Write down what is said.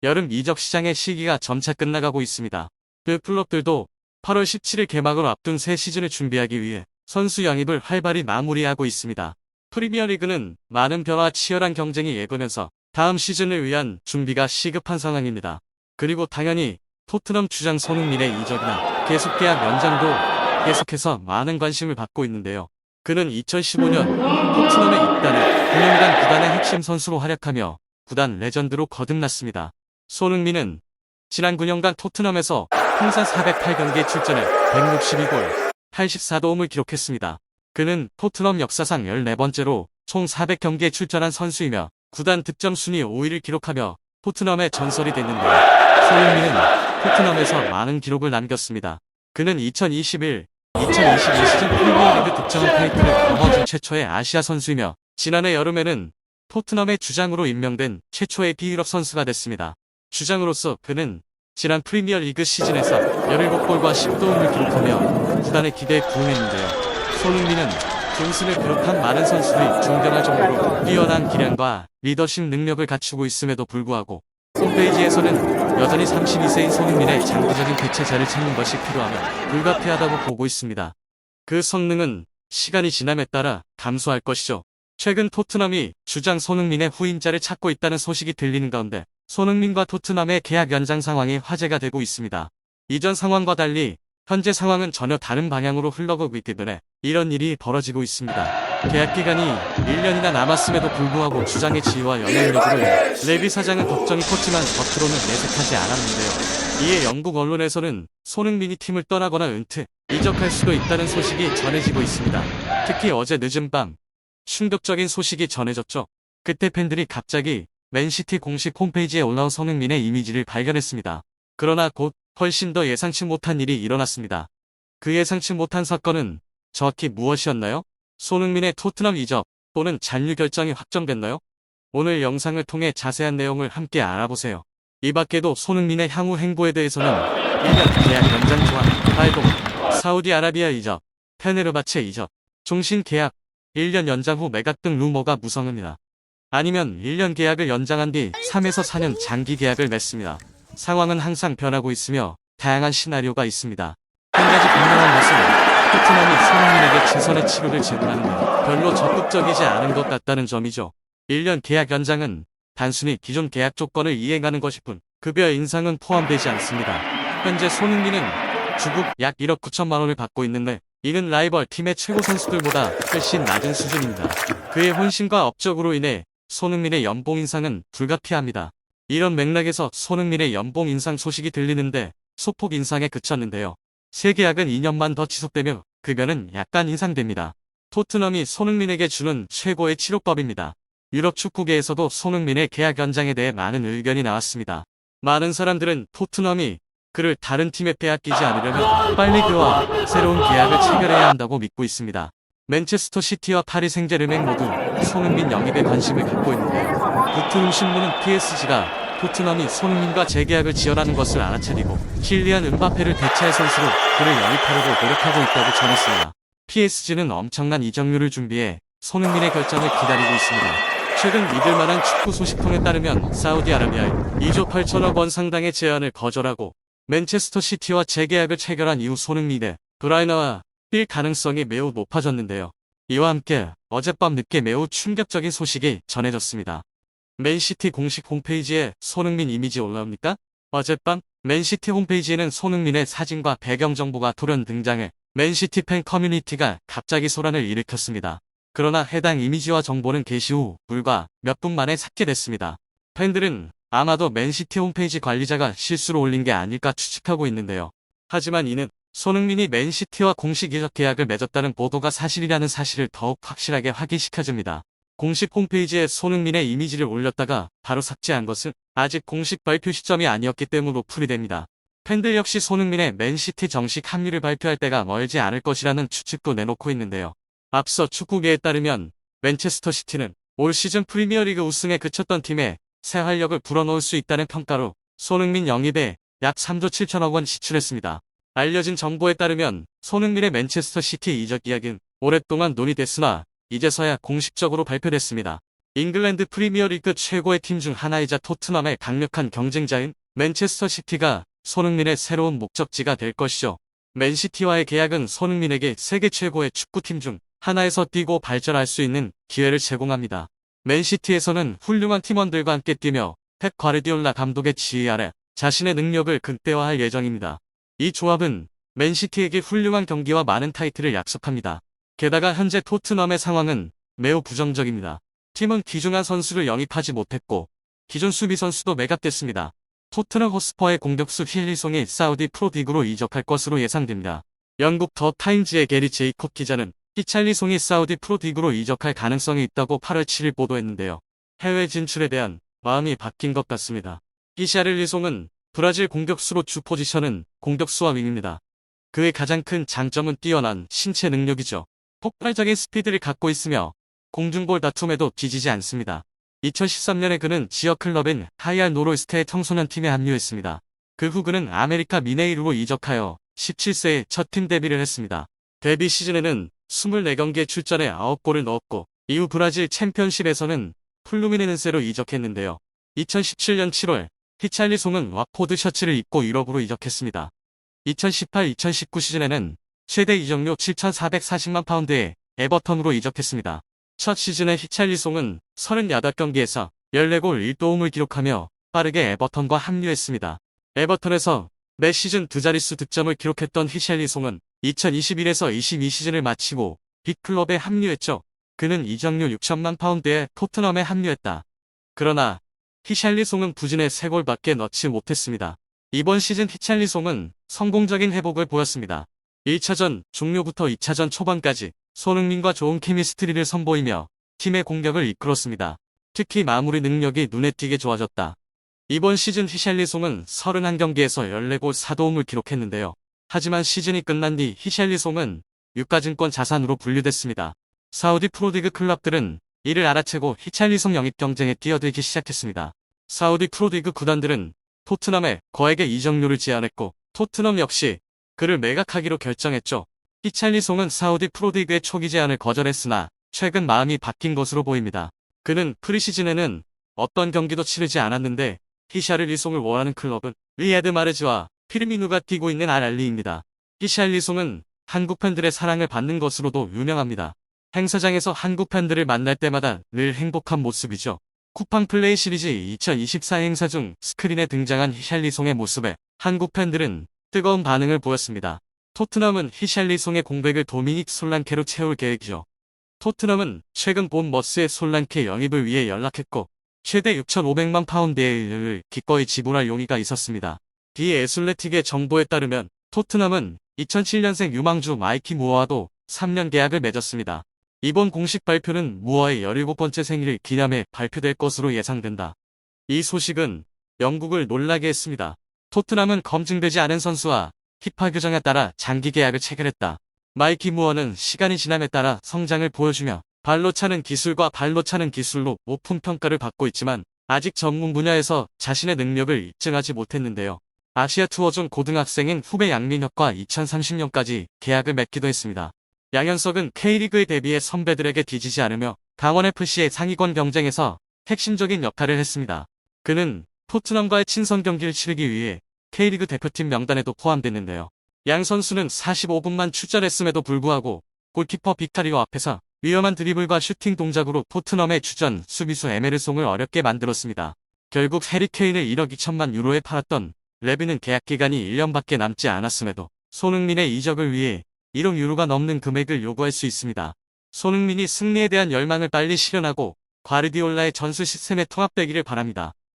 여름 이적 시장의 시기가 점차 끝나가고 있습니다. 그 클럽들도 8월 17일 개막을 앞둔 새 시즌을 준비하기 위해 선수 영입을 활발히 마무리하고 있습니다. 프리미어리그는 많은 변화와 치열한 경쟁이 예고면서 다음 시즌을 위한 준비가 시급한 상황입니다. 그리고 당연히 토트넘 주장 손흥민의 이적이나 계속 계약 연장도 계속해서 많은 관심을 받고 있는데요. 그는 2015년 토트넘에 입단 후 9년간 구단의 핵심 선수로 활약하며 구단 레전드로 거듭났습니다. 손흥민은 지난 9년간 토트넘에서 통산 408경기에 출전해 162골, 84도움을 기록했습니다. 그는 토트넘 역사상 14번째로 총 400경기에 출전한 선수이며 구단 득점 순위 5위를 기록하며 토트넘의 전설이 됐는데요. 손흥민은 토트넘에서 많은 기록을 남겼습니다. 그는 2021 시즌 프리미어리그 득점 타이틀을 거머쥔 최초의 아시아 선수이며 지난해 여름에는 토트넘의 주장으로 임명된 최초의 비유럽 선수가 됐습니다. 주장으로서 그는 지난 프리미어리그 시즌에서 17골과 10도움을 기록하며 구단의 기대에 부응했는데요. 손흥민은 존슨을 비롯한 많은 선수들이 존경할 정도로 뛰어난 기량과 리더십 능력을 갖추고 있음에도 불구하고 홈페이지에서는 여전히 32세인 손흥민의 장기적인 대체자를 찾는 것이 필요하며 불가피하다고 보고 있습니다. 그 성능은 시간이 지남에 따라 감소할 것이죠. 최근 토트넘이 주장 손흥민의 후임자를 찾고 있다는 소식이 들리는 가운데 손흥민과 토트넘의 계약 연장 상황이 화제가 되고 있습니다. 이전 상황과 달리 현재 상황은 전혀 다른 방향으로 흘러가고 있기 때문에 이런 일이 벌어지고 있습니다. 계약 기간이 1년이나 남았음에도 불구하고 주장의 지위와 영향력으로 인해 레비 사장은 걱정이 컸지만 겉으로는 내색하지 않았는데요. 이에 영국 언론에서는 손흥민이 팀을 떠나거나 은퇴, 이적할 수도 있다는 소식이 전해지고 있습니다. 특히 어제 늦은 밤 충격적인 소식이 전해졌죠. 그때 팬들이 갑자기 맨시티 공식 홈페이지에 올라온 손흥민의 이미지를 발견했습니다. 그러나 곧 훨씬 더 예상치 못한 일이 일어났습니다. 그 예상치 못한 사건은 정확히 무엇이었나요? 손흥민의 토트넘 이적 또는 잔류 결정이 확정됐나요? 오늘 영상을 통해 자세한 내용을 함께 알아보세요. 이 밖에도 손흥민의 향후 행보에 대해서는 1년 계약 연장 조항, 발동, 사우디아라비아 이적, 페네르바체 이적, 종신 계약, 1년 연장 후 매각 등 루머가 무성합니다. 아니면 1년 계약을 연장한 뒤 3에서 4년 장기 계약을 맺습니다. 상황은 항상 변하고 있으며 다양한 시나리오가 있습니다. 한 가지 분명한 것은 토트넘이 손흥민에게 최선의 치료를 제공하는데 별로 적극적이지 않은 것 같다는 점이죠. 1년 계약 연장은 단순히 기존 계약 조건을 이행하는 것일 뿐 급여 인상은 포함되지 않습니다. 현재 손흥민은 주급 약 1억 9천만 원을 받고 있는데 이는 라이벌 팀의 최고 선수들보다 훨씬 낮은 수준입니다. 그의 헌신과 업적으로 인해 손흥민의 연봉 인상은 불가피합니다. 이런 맥락에서 손흥민의 연봉 인상 소식이 들리는데 소폭 인상에 그쳤는데요. 새 계약은 2년만 더 지속되며 급여는 약간 인상됩니다. 토트넘이 손흥민에게 주는 최고의 치료법입니다. 유럽 축구계에서도 손흥민의 계약 연장에 대해 많은 의견이 나왔습니다. 많은 사람들은 토트넘이 그를 다른 팀에 빼앗기지 않으려면 빨리 그와 새로운 계약을 체결해야 한다고 믿고 있습니다. 맨체스터 시티와 파리 생제르맹 모두 손흥민 영입에 관심을 갖고 있는데요. 부트룸 신문은 PSG가 토트넘이 손흥민과 재계약을 지연하는 것을 알아차리고 킬리안 은바페를 대체할 선수로 그를 영입하려고 노력하고 있다고 전했습니다. PSG는 엄청난 이적료를 준비해 손흥민의 결정을 기다리고 있습니다. 최근 믿을만한 축구 소식통에 따르면 사우디아라비아의 2조 8천억 원 상당의 제안을 거절하고 맨체스터 시티와 재계약을 체결한 이후 손흥민의 브라이너와 뛸 가능성이 매우 높아졌는데요. 이와 함께 어젯밤 늦게 매우 충격적인 소식이 전해졌습니다. 맨시티 공식 홈페이지에 손흥민 이미지 올라옵니까? 어젯밤 맨시티 홈페이지에는 손흥민의 사진과 배경 정보가 돌연 등장해 맨시티 팬 커뮤니티가 갑자기 소란을 일으켰습니다. 그러나 해당 이미지와 정보는 게시 후 불과 몇 분 만에 삭제됐습니다. 팬들은 아마도 맨시티 홈페이지 관리자가 실수로 올린 게 아닐까 추측하고 있는데요. 하지만 이는 손흥민이 맨시티와 공식 이적 계약을 맺었다는 보도가 사실이라는 사실을 더욱 확실하게 확인시켜줍니다. 공식 홈페이지에 손흥민의 이미지를 올렸다가 바로 삭제한 것은 아직 공식 발표 시점이 아니었기 때문으로 풀이됩니다. 팬들 역시 손흥민의 맨시티 정식 합류를 발표할 때가 멀지 않을 것이라는 추측도 내놓고 있는데요. 앞서 축구계에 따르면 맨체스터 시티는 올 시즌 프리미어리그 우승에 그쳤던 팀에 새 활력을 불어넣을 수 있다는 평가로 손흥민 영입에 약 3조 7천억 원 지출했습니다. 알려진 정보에 따르면 손흥민의 맨체스터 시티 이적 이야기는 오랫동안 논의됐으나 이제서야 공식적으로 발표됐습니다. 잉글랜드 프리미어리그 최고의 팀 중 하나이자 토트넘의 강력한 경쟁자인 맨체스터 시티가 손흥민의 새로운 목적지가 될 것이죠. 맨시티와의 계약은 손흥민에게 세계 최고의 축구팀 중 하나에서 뛰고 발전할 수 있는 기회를 제공합니다. 맨시티에서는 훌륭한 팀원들과 함께 뛰며 펩 과르디올라 감독의 지휘 아래 자신의 능력을 극대화할 예정입니다. 이 조합은 맨시티에게 훌륭한 경기와 많은 타이틀을 약속합니다. 게다가 현재 토트넘의 상황은 매우 부정적입니다. 팀은 귀중한 선수를 영입하지 못했고 기존 수비 선수도 매각됐습니다. 토트넘 호스퍼의 공격수 힐리송이 사우디 프로리그로 이적할 것으로 예상됩니다. 영국 더 타임즈의 게리 제이콥 기자는 히찰리송이 사우디 프로리그로 이적할 가능성이 있다고 8월 7일 보도했는데요. 해외 진출에 대한 마음이 바뀐 것 같습니다. 히샬리송은 브라질 공격수로 주 포지션은 공격수와 윙입니다. 그의 가장 큰 장점은 뛰어난 신체 능력이죠. 폭발적인 스피드를 갖고 있으며 공중볼 다툼에도 뒤지지 않습니다. 2013년에 그는 지역 클럽인 하이알 노로이스트의 청소년 팀에 합류했습니다. 그 후 그는 아메리카 미네이루로 이적하여 17세에 첫 팀 데뷔를 했습니다. 데뷔 시즌에는 24경기에 출전해 9골을 넣었고 이후 브라질 챔피언십에서는 플루미네센세로 이적했는데요. 2017년 7월 히찰리송은 와포드 셔츠를 입고 유럽으로 이적했습니다. 2018-2019 시즌에는 최대 이적료 7,440만 파운드에 에버턴으로 이적했습니다. 첫 시즌의 히찰리송은 38경기에서 14골 1도움을 기록하며 빠르게 에버턴과 합류했습니다. 에버턴에서 매 시즌 두 자릿수 득점을 기록했던 히샬리송은 2021에서 22 시즌을 마치고 빅클럽에 합류했죠. 그는 이적료 6천만 파운드에 토트넘에 합류했다. 그러나 히샬리송은 부진해 3골밖에 넣지 못했습니다. 이번 시즌 히샬리송은 성공적인 회복을 보였습니다. 1차전 종료부터 2차전 초반까지 손흥민과 좋은 케미스트리를 선보이며 팀의 공격을 이끌었습니다. 특히 마무리 능력이 눈에 띄게 좋아졌다. 이번 시즌 히샬리송은 31경기에서 14골 4도움을 기록했는데요. 하지만 시즌이 끝난 뒤 히샬리송은 유가증권 자산으로 분류됐습니다. 사우디 프로리그 클럽들은 이를 알아채고 히샬리송 영입 경쟁에 뛰어들기 시작했습니다. 사우디 프로리그 구단들은 토트넘에 거액의 이적료를 제안했고 토트넘 역시 그를 매각하기로 결정했죠. 히찰리송은 사우디 프로리그의 초기 제안을 거절했으나 최근 마음이 바뀐 것으로 보입니다. 그는 프리시즌에는 어떤 경기도 치르지 않았는데 히샬리송을 원하는 클럽은 리야드 마르즈와 피르미누가 뛰고 있는 알알리입니다. 히샬리송은 한국 팬들의 사랑을 받는 것으로도 유명합니다. 행사장에서 한국 팬들을 만날 때마다 늘 행복한 모습이죠. 쿠팡 플레이 시리즈 2024 행사 중 스크린에 등장한 히샬리송의 모습에 한국 팬들은 뜨거운 반응을 보였습니다. 토트넘은 히샬리송의 공백을 도미닉 솔란케로 채울 계획이죠. 토트넘은 최근 본 머스의 솔란케 영입을 위해 연락했고 최대 6,500만 파운드를 기꺼이 지불할 용의가 있었습니다. 디 애슬레틱의 정보에 따르면 토트넘은 2007년생 유망주 마이키 무어와도 3년 계약을 맺었습니다. 이번 공식 발표는 무어의 17번째 생일을 기념해 발표될 것으로 예상된다. 이 소식은 영국을 놀라게 했습니다. 토트넘은 검증되지 않은 선수와 히파 규정에 따라 장기 계약을 체결했다. 마이키 무어는 시간이 지남에 따라 성장을 보여주며 발로 차는 기술과 발로 차는 기술로 높은 평가를 받고 있지만 아직 전문 분야에서 자신의 능력을 입증하지 못했는데요. 아시아 투어 중 고등학생인 후배 양민혁과 2030년까지 계약을 맺기도 했습니다. 양현석은 K리그에 데뷔해 선배들에게 뒤지지 않으며 강원FC의 상위권 경쟁에서 핵심적인 역할을 했습니다. 그는 토트넘과의 친선 경기를 치르기 위해 K리그 대표팀 명단에도 포함됐는데요. 양 선수는 45분만 출전했음에도 불구하고 골키퍼 빅타리오 앞에서 위험한 드리블과 슈팅 동작으로 토트넘의 주전 수비수 에메르송을 어렵게 만들었습니다. 결국 해리 케인을 1억 2천만 유로에 팔았던 레비는 계약 기간이 1년밖에 남지 않았음에도 손흥민의 이적을 위해 1억 유로가 넘는 금액을 요구할 수 있습니다. 손흥민이 승리에 대한 열망을 빨리 실현하고 과르디올라의 전술 시스템에 통합되기를 바랍니다.